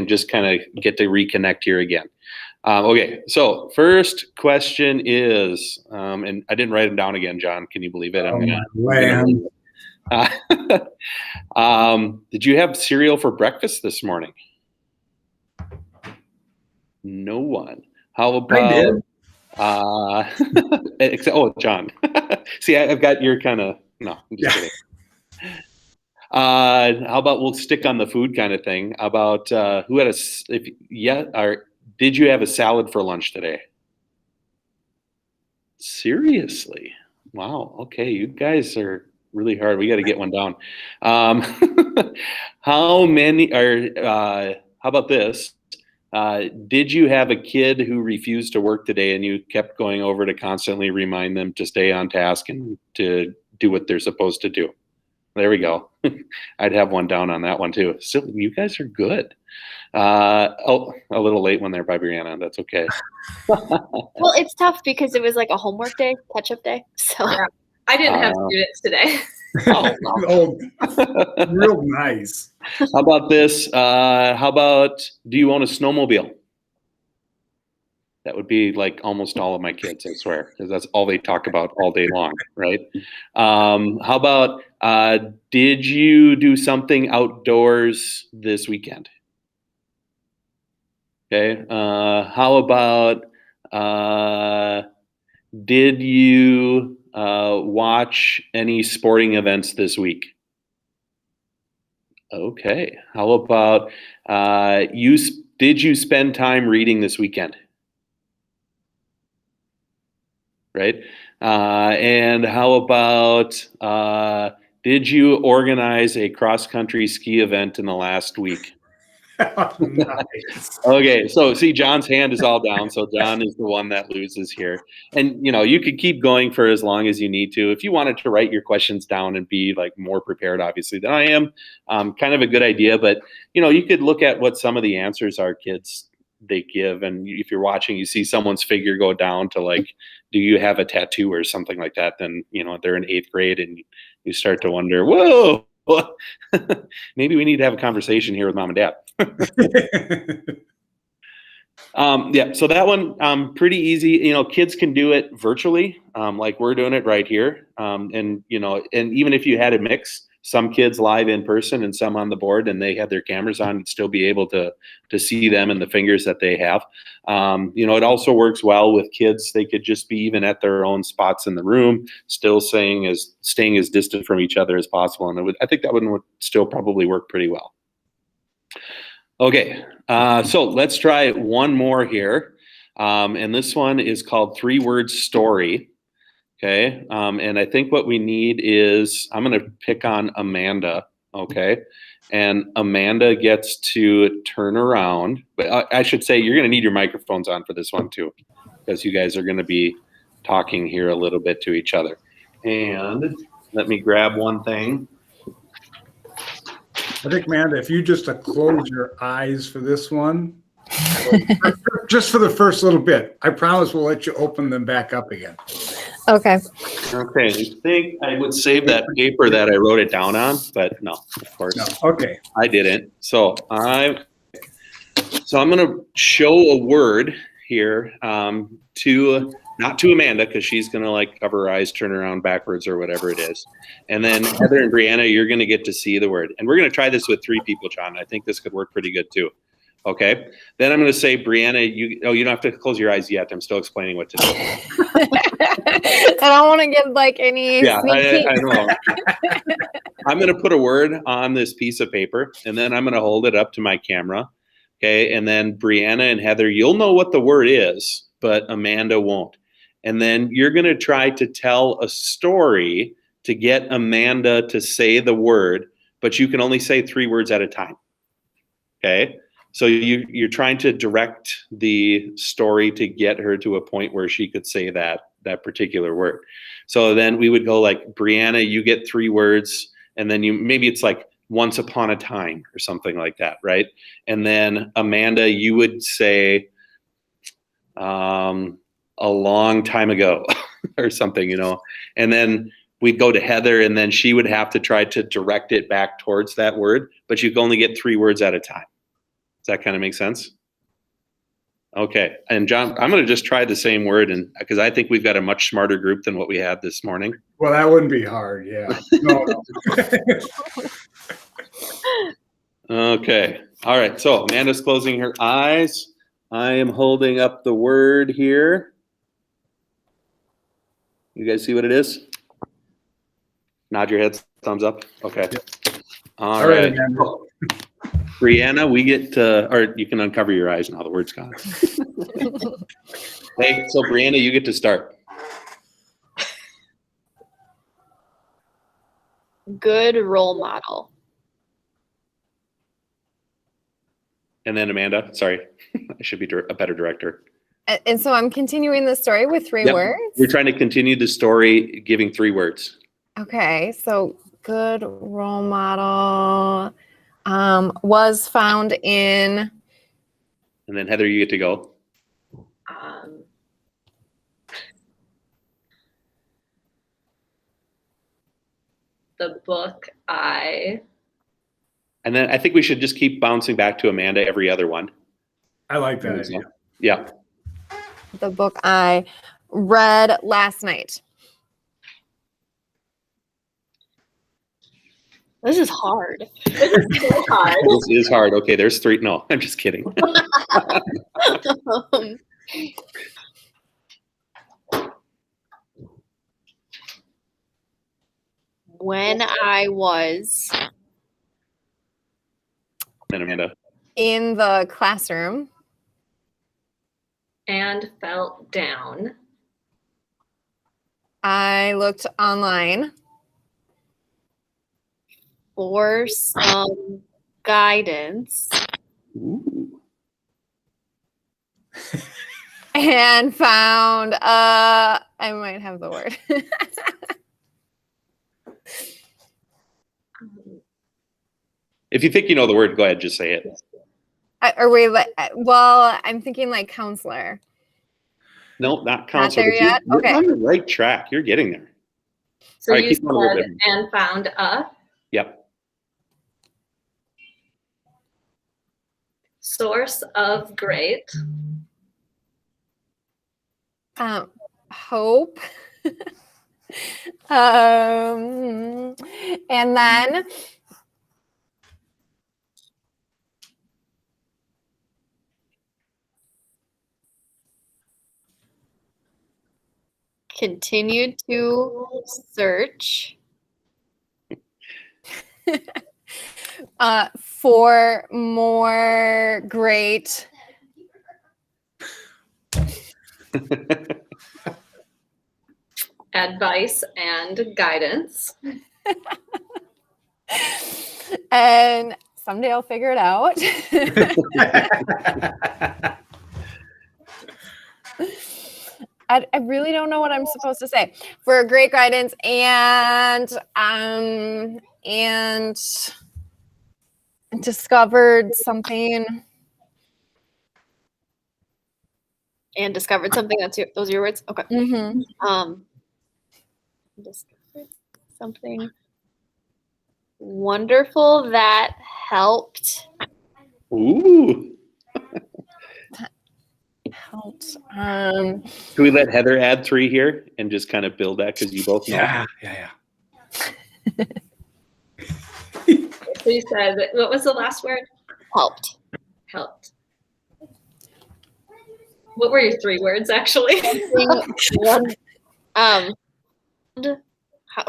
just kind of get to reconnect here again. Okay, so first question is, and I didn't write them down again, John. Can you believe it? Did you have cereal for breakfast this morning? No one. How about? John. See, I've got your kind of. No, I'm just kidding. How about we'll stick on the food kind of thing? How about who had did you have a salad for lunch today? Seriously? Wow. Okay, you guys are really hard. We got to get one down. How about this? Did you have a kid who refused to work today and you kept going over to constantly remind them to stay on task and to do what they're supposed to do? There we go. I'd have one down on that one too. So you guys are good. A little late one there by Brianna. That's okay. Well, it's tough because it was like a homework day, catch-up day. So I didn't have students today. Real nice. How about this? How about, do you own a snowmobile? That would be like almost all of my kids, I swear, because that's all they talk about all day long, right? How about, did you do something outdoors this weekend? Okay. How about, did you watch any sporting events this week? Okay. How about, did you spend time reading this weekend? Right? And how about, did you organize a cross-country ski event in the last week? Nice. Okay, so see, John's hand is all down, so John is the one that loses here. And you could keep going for as long as you need to. If you wanted to write your questions down and be like more prepared, obviously, than I am, kind of a good idea. But you could look at what some of the answers are kids they give, and if you're watching, you see someone's figure go down to like, do you have a tattoo or something like that? Then they're in 8th grade, and you start to wonder, whoa, maybe we need to have a conversation here with mom and dad. Yeah, so that one, pretty easy. Kids can do it virtually, like we're doing it right here. And even if you had a mix, some kids live in person and some on the board, and they had their cameras on, and still be able to see them and the fingers that they have. It also works well with kids. They could just be even at their own spots in the room, still staying as distant from each other as possible. And I think that one would still probably work pretty well. Okay, so let's try one more here. And this one is called 3-word story. Okay, and I think what we need is, I'm going to pick on Amanda, okay? And Amanda gets to turn around. But I should say, you're going to need your microphones on for this one too, because you guys are going to be talking here a little bit to each other. And let me grab one thing. I think, Amanda, if you just close your eyes for this one, just for the first little bit, I promise we'll let you open them back up again. Okay. Okay, I think I would save that paper that I wrote it down on, but no, of course. No. Okay. I didn't. So I'm going to show a word here not to Amanda, because she's going to like cover her eyes, turn around backwards or whatever it is. And then Heather and Brianna, you're going to get to see the word. And we're going to try this with 3 people, John. I think this could work pretty good too. Okay. Then I'm going to say, Brianna, you don't have to close your eyes yet. I'm still explaining what to do. I don't want to give like any. Yeah, I know. I'm going to put a word on this piece of paper, and then I'm going to hold it up to my camera. Okay. And then Brianna and Heather, you'll know what the word is, but Amanda won't. And then you're going to try to tell a story to get Amanda to say the word, but you can only say 3 words at a time. Okay. So you're trying to direct the story to get her to a point where she could say that particular word. So then we would go like, Brianna, you get 3 words, and then maybe it's like once upon a time or something like that, right? And then Amanda, you would say a long time ago or something, and then we'd go to Heather, and then she would have to try to direct it back towards that word, but you can only get 3 words at a time. that kind of make sense? Okay. And John, I'm going to just try the same word, and because I think we've got a much smarter group than what we had this morning. Well, that wouldn't be hard. Yeah. No. Okay. All right. So Amanda's closing her eyes. I am holding up the word here. You guys see what it is? Nod your heads, thumbs up. Okay. All right. Amanda. Brianna, we get to, or you can uncover your eyes now. The word's gone. Hey, so Brianna, you get to start. Good role model. And then Amanda, sorry, I should be a better director. And so I'm continuing the story with three Yep. words. We're trying to continue the story, giving 3 words. Okay, so good role model was found in. And then Heather, you get to go. The book I. And then I think we should just keep bouncing back to Amanda every other one. I like that idea. Yeah. The book I read last night. This is hard. This is so hard. This is hard. Okay, there's 3. No, I'm just kidding. When I was And Amanda. In the classroom. And felt down. I looked online. for some guidance Ooh. And found, I might have the word. If you think you know the word, go ahead, just say it. Or wait, well, I'm thinking like counselor. No, not counselor. there yet? You're Okay. on the right track. You're getting there. So All right, you keep going a little said bit. and found a Yep. source of great Hope. And then continued to search for more great advice and guidance. and someday I'll figure it out. I really don't know what I'm supposed to say. For great guidance and discovered something. and discovered something. Those are your words. Okay. Mm-hmm. Discovered something wonderful that helped. Ooh. Helped. Can we let Heather add 3 here and just kind of build that because you both know? Yeah. So you said, what was the last word? Helped. Helped. What were your 3 words actually? How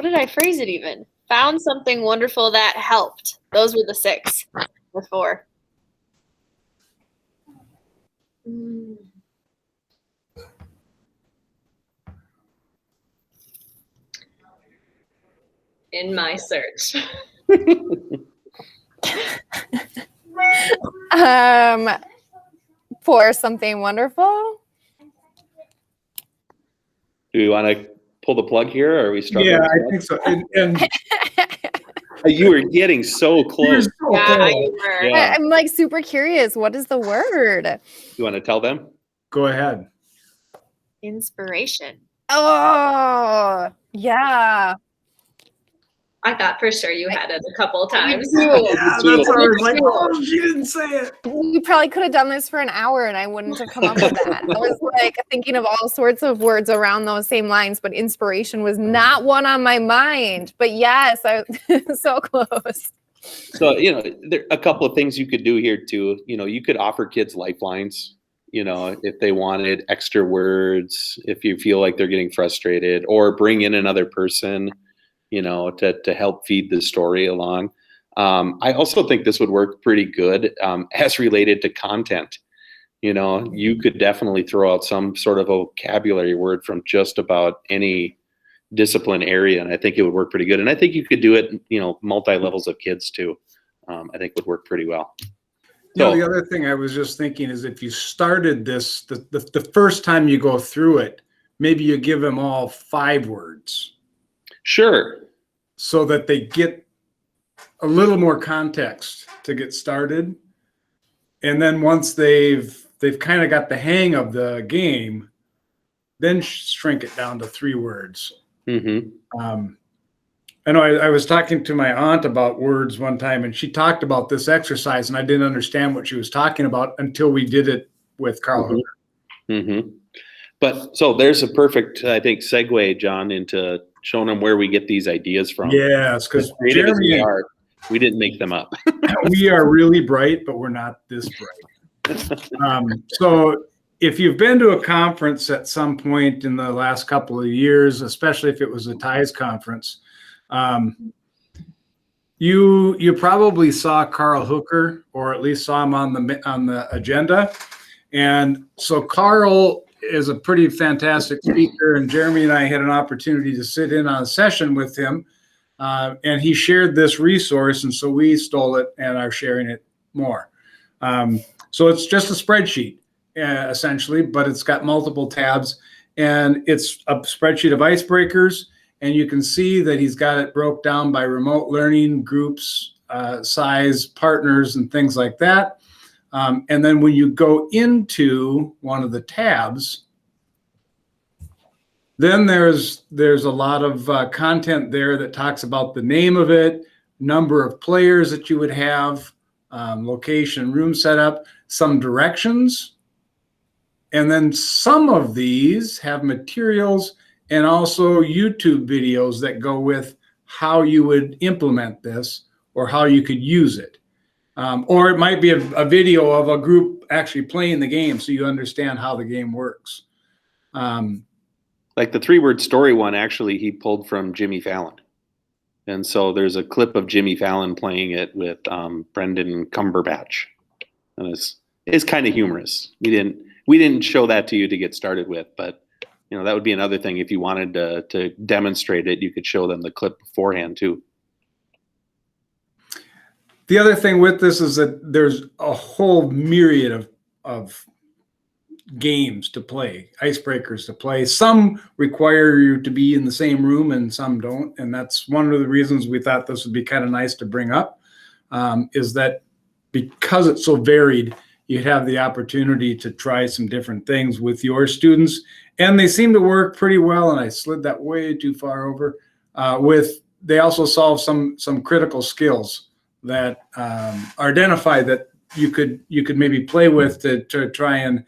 did I phrase it even? Found something wonderful that helped. Those were the 6 or 4. In my search. For something wonderful. Do we want to pull the plug here, or are we struggling? Yeah, I think so. And You were getting so close. Yeah, you were. Yeah. I'm like super curious. What is the word? You want to tell them? Go ahead. Inspiration. Oh, yeah. I thought for sure you had it a couple of times. Yeah, that's what I was like, oh, she didn't say it. We probably could have done this for an hour and I wouldn't have come up with that. I was like thinking of all sorts of words around those same lines, but inspiration was not one on my mind. But yes, I so close. So, there are a couple of things you could do here too. You could offer kids lifelines, if they wanted extra words, if you feel like they're getting frustrated, or bring in another person, to help feed the story along. I also think this would work pretty good as related to content. You could definitely throw out some sort of vocabulary word from just about any discipline area, and I think it would work pretty good. And I think you could do it, multi-levels of kids too. I think would work pretty well. So, the other thing I was just thinking is if you started this, the first time you go through it, maybe you give them all 5 words. Sure. So that they get a little more context to get started. And then once they've kind of got the hang of the game, then shrink it down to 3 words. Mm-hmm. I know I was talking to my aunt about words one time, and she talked about this exercise, and I didn't understand what she was talking about until we did it with Carl Hooker. Mm-hmm. But so there's a perfect, I think, segue, John, into showing them where we get these ideas from. Yes, because Jeremy, we didn't make them up. We are really bright, but we're not this bright. So if you've been to a conference at some point in the last couple of years, especially if it was a TIES conference, you probably saw Carl Hooker, or at least saw him on the agenda. And so Carl is a pretty fantastic speaker, and Jeremy and I had an opportunity to sit in on a session with him, and he shared this resource, and so we stole it and are sharing it more. So it's just a spreadsheet, essentially, but it's got multiple tabs, and it's a spreadsheet of icebreakers, and you can see that he's got it broke down by remote learning groups, size, partners, and things like that. And then when you go into one of the tabs, then there's a lot of content there that talks about the name of it, number of players that you would have, location, room setup, some directions. And then some of these have materials and also YouTube videos that go with how you would implement this or how you could use it. Or it might be a video of a group actually playing the game so you understand how the game works. Like the 3-word story one, actually, he pulled from Jimmy Fallon. And so there's a clip of Jimmy Fallon playing it with Brendan Cumberbatch. And it's kind of humorous. We didn't show that to you to get started with, but that would be another thing. If you wanted to demonstrate it, you could show them the clip beforehand too. The other thing with this is that there's a whole myriad of games to play, icebreakers to play. Some require you to be in the same room and some don't. And that's one of the reasons we thought this would be kind of nice to bring up, is that because it's so varied, you have the opportunity to try some different things with your students. And they seem to work pretty well. And I slid that way too far over. They also solve some critical skills that are identified that you could maybe play with to try and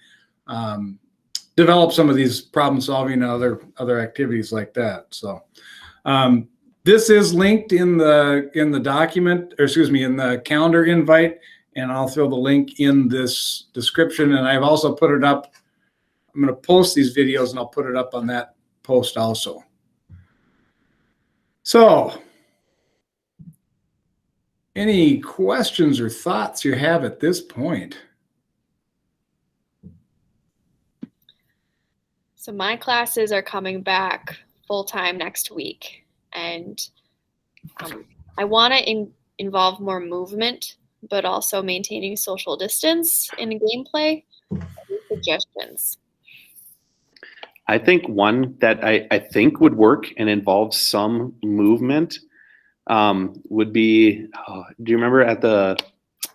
develop some of these problem solving and other activities like that. So this is linked in the document, or excuse me, in the calendar invite, and I'll throw the link in this description. And I've also put it up. I'm going to post these videos and I'll put it up on that post also. So any questions or thoughts you have at this point? So my classes are coming back full-time next week, and I want to involve more movement, but also maintaining social distance in gameplay. Any suggestions? I think one that I think would work and involves some movement would be, do you remember at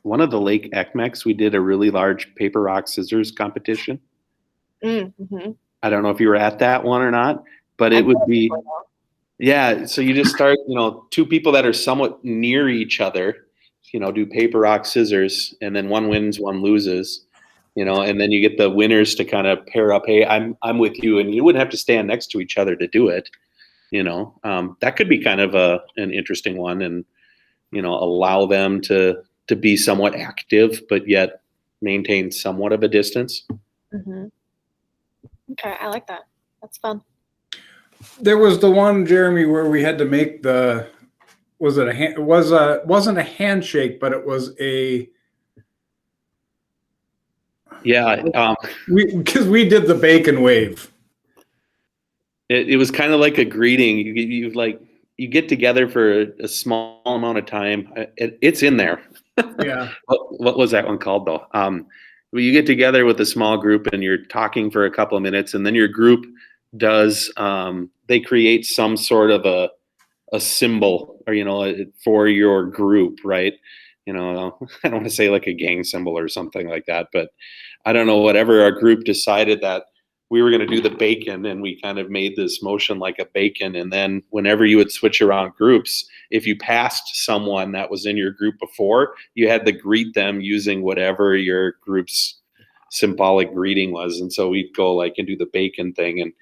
one of the Lake Ekmex, we did a really large paper, rock, scissors competition? Mm-hmm. I don't know if you were at that one or not, but it would be, Yeah, so you just start, two people that are somewhat near each other, do paper, rock, scissors, and then one wins, one loses, and then you get the winners to kind of pair up. Hey, I'm with you, and you wouldn't have to stand next to each other to do it. That could be kind of an interesting one, and allow them to be somewhat active, but yet maintain somewhat of a distance. Mm-hmm. Okay, I like that. That's fun. There was the one, Jeremy, where we had to make wasn't a handshake, but it was a because we did the bacon wave. It was kind of like a greeting. You get together for a small amount of time. It's in there. Yeah. What was that one called though? You get together with a small group and you're talking for a couple of minutes, and then your group does they create some sort of a symbol, or for your group, right? I don't want to say like a gang symbol or something like that, but I don't know, whatever our group decided that we were going to do the bacon, and we kind of made this motion like a bacon. And then whenever you would switch around groups, if you passed someone that was in your group before, you had to greet them using whatever your group's symbolic greeting was. And so we'd go like and do the bacon thing. And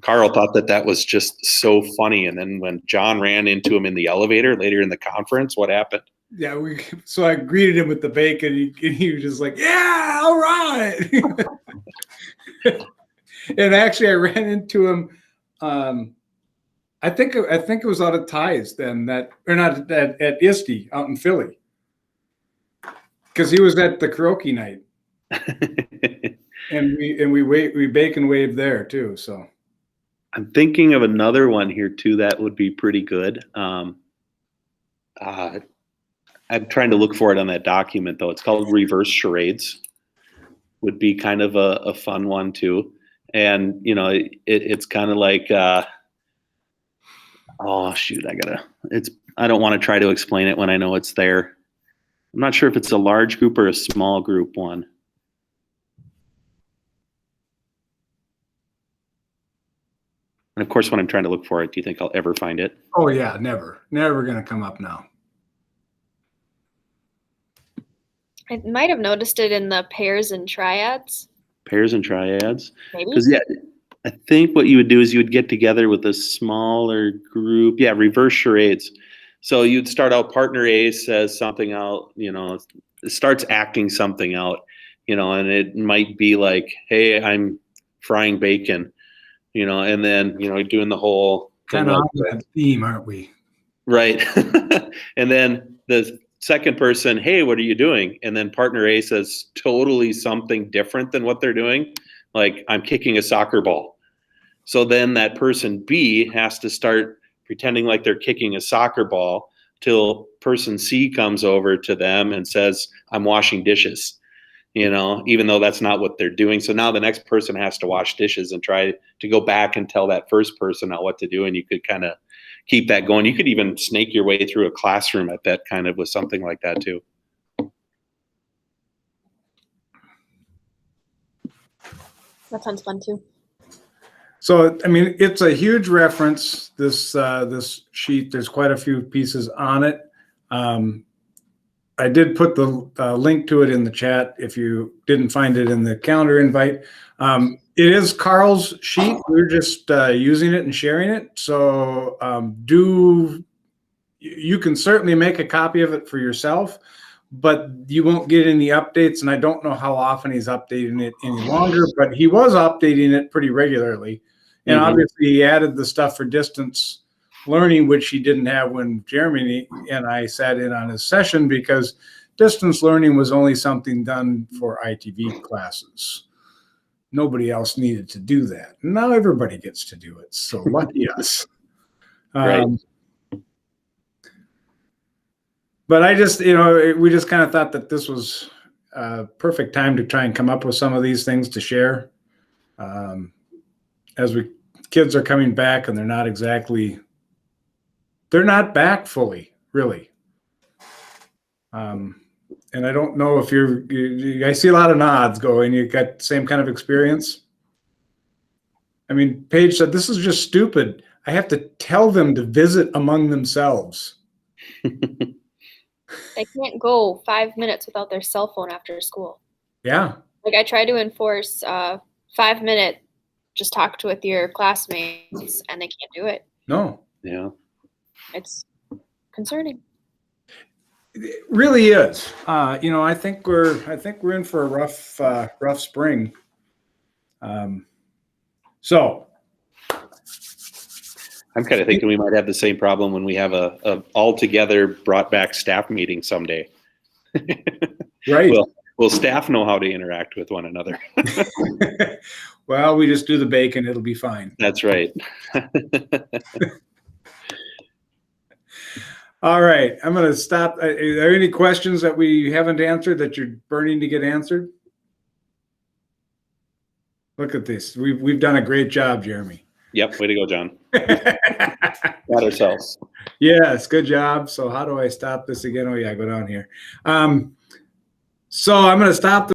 Carl thought that was just so funny. And then when John ran into him in the elevator later in the conference, what happened? Yeah, so I greeted him with the bacon. He was just like, "Yeah, all right." And actually, I ran into him. I think it was out of Ties then, or not at ISTE out in Philly, because he was at the karaoke night, and we bacon waved there too. So I'm thinking of another one here too that would be pretty good. I'm trying to look for it on that document though. It's called Reverse Charades. Would be kind of a fun one too. And it's kind of like oh shoot, I don't want to try to explain it when I know it's there. I'm not sure if it's a large group or a small group one. And of course, when I'm trying to look for it, do you think I'll ever find it? Oh yeah, never gonna come up now. I might have noticed it in the pairs and triads. Pairs and triads? Maybe. Because yeah, I think what you would do is you would get together with a smaller group. Yeah, reverse charades. So you'd start out, partner A says something out, starts acting something out, and it might be like, hey, I'm frying bacon, and then, doing the whole kind of on that theme, aren't we? Right. And then the second person, hey, what are you doing? And then partner A says totally something different than what they're doing. Like, I'm kicking a soccer ball. So then that person B has to start pretending like they're kicking a soccer ball till person C comes over to them and says, I'm washing dishes, even though that's not what they're doing. So now the next person has to wash dishes and try to go back and tell that first person now what to do. And you could kind of keep that going. You could even snake your way through a classroom, I bet, kind of with something like that too. That sounds fun too. So, I mean, it's a huge reference, this sheet. There's quite a few pieces on it. I did put the link to it in the chat if you didn't find it in the calendar invite. It is Carl's sheet. We're just using it and sharing it. So you can certainly make a copy of it for yourself, but you won't get any updates. And I don't know how often he's updating it any longer, but he was updating it pretty regularly. And obviously he added the stuff for distance learning, which he didn't have when Jeremy and I sat in on his session, because distance learning was only something done for ITV classes. Nobody else needed to do that. Now everybody gets to do it. So lucky us. Right. But I just, we just kind of thought that this was a perfect time to try and come up with some of these things to share. As kids are coming back and they're not back fully, really. And I don't know if I see a lot of nods going, you got the same kind of experience. I mean, Paige said, this is just stupid. I have to tell them to visit among themselves. They can't go 5 minutes without their cell phone after school. Yeah. Like I try to enforce 5 minute, just talk to with your classmates, and they can't do it. No. Yeah. It's concerning. It really is. I think we're in for a rough spring. So I'm kind of thinking we might have the same problem when we have a all together brought back staff meeting someday. right. Will staff know how to interact with one another? Well, we just do the bacon. It'll be fine. That's right. All right. I'm going to stop. Are there any questions that we haven't answered that you're burning to get answered? Look at this. We've done a great job, Jeremy. Yep. Way to go, John. Got ourselves. Yes. Good job. So how do I stop this again? Oh yeah, go down here. So I'm going to stop